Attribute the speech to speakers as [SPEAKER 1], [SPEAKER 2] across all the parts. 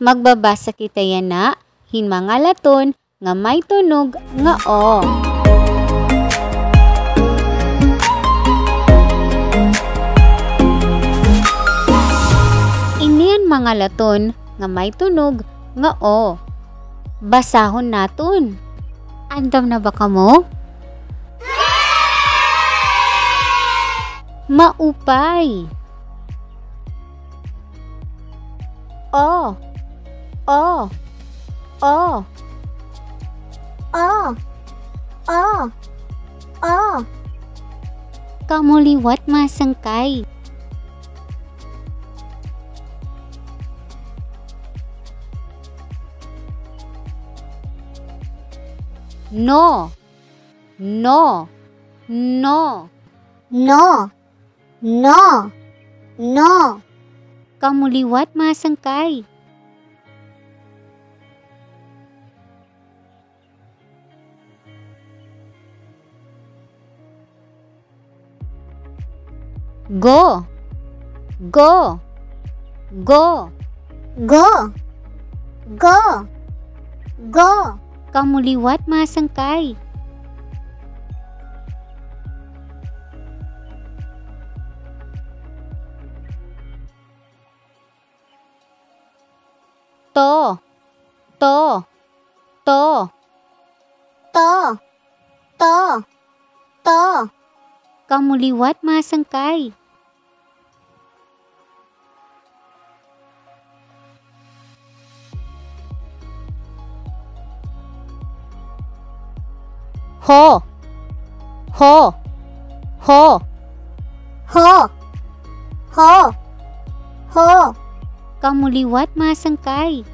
[SPEAKER 1] Magbabasa kita yana, hinmangalaton nga may tunog nga o. Inian mga laton nga may tunog nga o. Basahon naton. Andam na ba kamo? Maupay. O. O. O. O. O. O. Kamuliwat masangkay. No. No. No.
[SPEAKER 2] No. No. No.
[SPEAKER 1] Kamuliwat masangkay. Go. Go. Go.
[SPEAKER 2] Go. Go. Go.
[SPEAKER 1] Kamuliwat masangkay. To. To. To.
[SPEAKER 2] To. To. To.
[SPEAKER 1] Kamuliwat masangkay. Ho. Ho. Ho.
[SPEAKER 2] Ho. Ho. Ho.
[SPEAKER 1] Kamuliwat masangkay.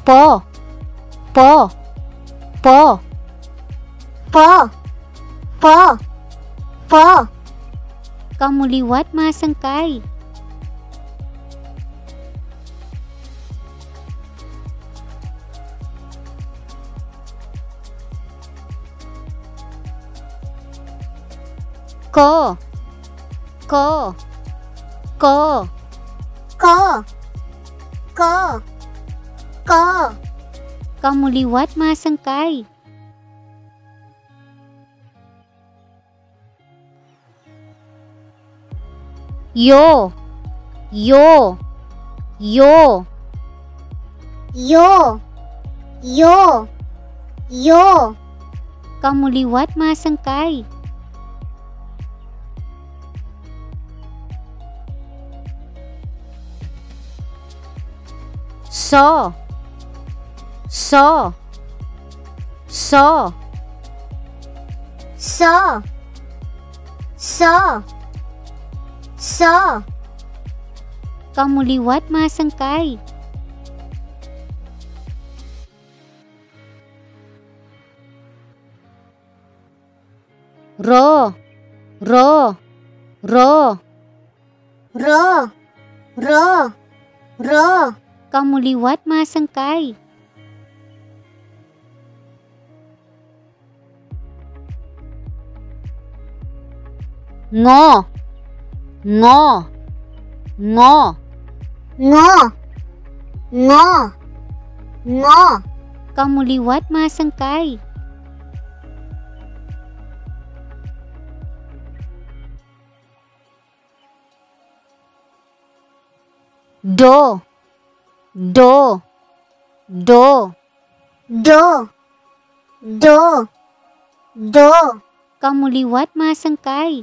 [SPEAKER 1] Po. Po. Po.
[SPEAKER 2] Po. Po. Po.
[SPEAKER 1] Kamuliwat masangkay. Ko. Ko. Ko.
[SPEAKER 2] Ko. Ko. Ko.
[SPEAKER 1] Kamuliwat masangkay. Yo. Yo. Yo.
[SPEAKER 2] Yo. Yo. Yo.
[SPEAKER 1] Kamuliwat masangkay. So. So. So.
[SPEAKER 2] So. So. So.
[SPEAKER 1] Kamuliwat masangkay. Ro. Ro. Ro.
[SPEAKER 2] Ro. Ro. Ro.
[SPEAKER 1] Kamuliwat masangkay. Ngo. Ngo. Ngo.
[SPEAKER 2] Ngo. Ngo. Ngo.
[SPEAKER 1] Kamuliwat masangkay. Do. Do. Do.
[SPEAKER 2] Do. Do. Do.
[SPEAKER 1] Kamuliwat masangkay.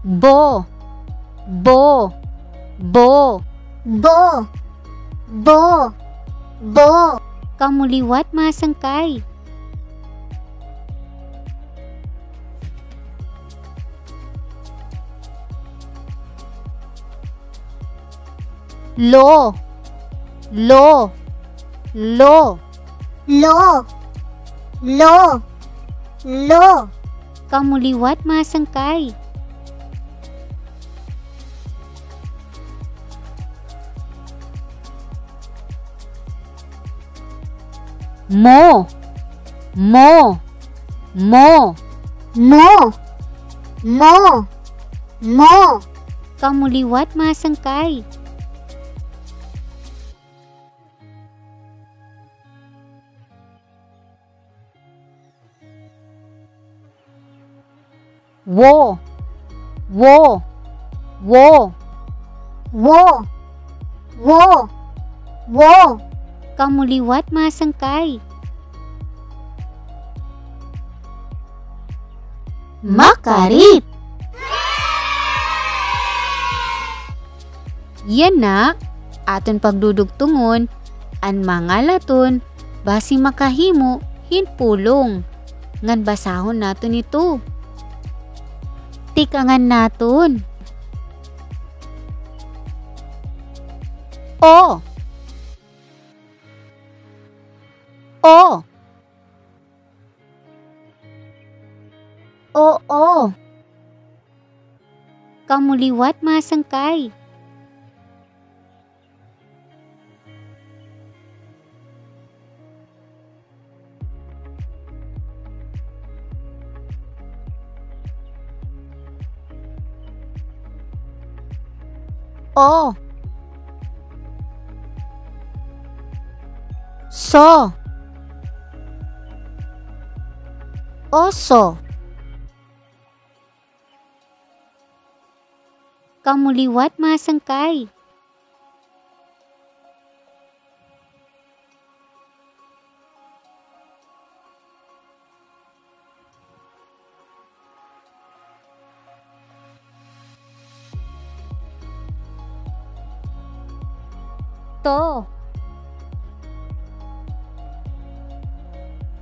[SPEAKER 1] Bo. Bo. Bo.
[SPEAKER 2] Bo. Bo. Bo.
[SPEAKER 1] Kamuliwat masangkay. Lo. Lo. Lo.
[SPEAKER 2] Lo. Lo. Lo.
[SPEAKER 1] Kamuliwat masangkay. Mo. Mo. Mo.
[SPEAKER 2] Mo. Mo. Mo.
[SPEAKER 1] Kamuliwat masangkay. Wo. Wo. Wo.
[SPEAKER 2] Wo. Wo. Wo.
[SPEAKER 1] Kamuliwat masangkay. Makarit. Yan na, aton pagdudugtungon, an mga laton, basi makahimo, hinpulong. Ngan basahon naton ito. Tikangan naton. O. O. Oo. Kamuliwat masangkay. O. So. Oso. Kamuliwat masangkay. To.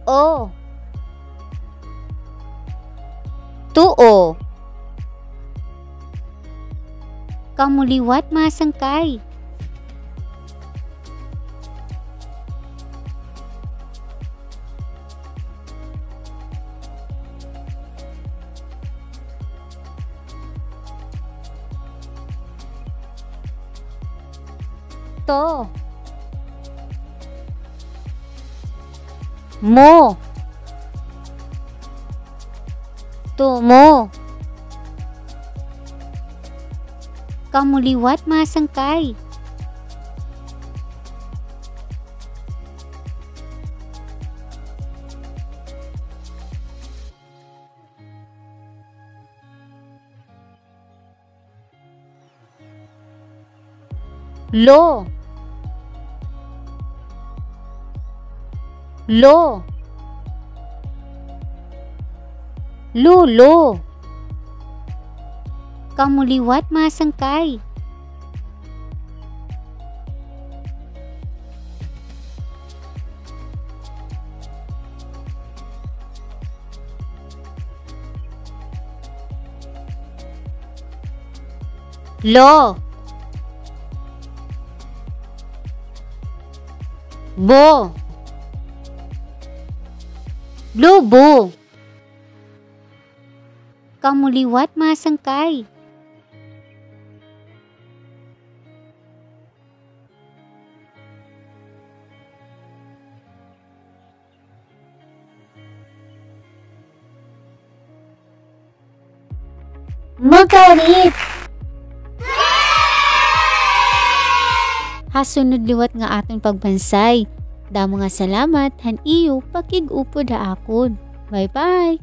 [SPEAKER 1] O. Tuo. Kamuliwat masangkay. To. Mo. Tumo. Kamuliwat masangkay. Lo. Lo. Lulo. Kamuliwat masangkay. Lo. Bo. Lobo. Kamuliwat masangkay.
[SPEAKER 2] Makarit.
[SPEAKER 1] Hasunod liwat nga aton pagbansay. Damo nga salamat han iyo pakig-upod ha akon. Bye bye.